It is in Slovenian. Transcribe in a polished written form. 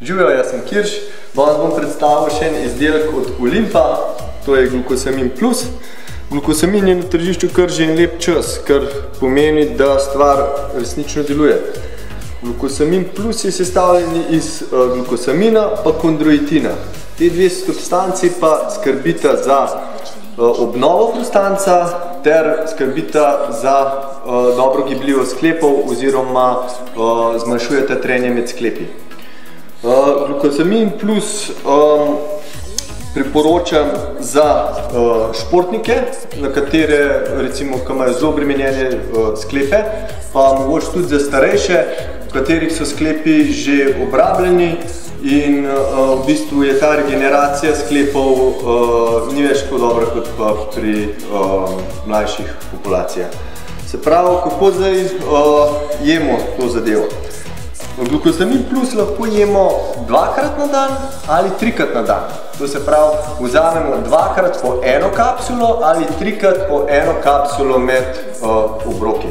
Živjo, jaz sem Kirš, danes bom predstavil še en izdelek od Olimpa, to je Glukosamin Plus. Glukosamin je na tržišču kar že en lep čas, kar pomeni, da stvar resnično deluje. Glukosamin Plus je sestavljen iz glukosamina pa kondroitina. Te dve substanci pa skrbita za obnovo hrustanca ter skrbita za dobro gibljivost sklepov oziroma zmanjšujeta trenje med sklepi. Glukosamin Plus priporočam za športnike, na katere, recimo, ki imajo zelo obremenjene sklepe, pa mogoče tudi za starejše, v katerih so sklepi že obrabljeni in v bistvu je ta regeneracija sklepov ni več tako dobra kot pa pri mlajših populacijah. Se pravi, kako zdaj jemo to zadevo? Glukosamin Plus lahko jemo dvakrat na dan ali trikrat na dan. To se pravi, vzamemo dvakrat po eno kapsulo ali trikrat po eno kapsulo med obroki.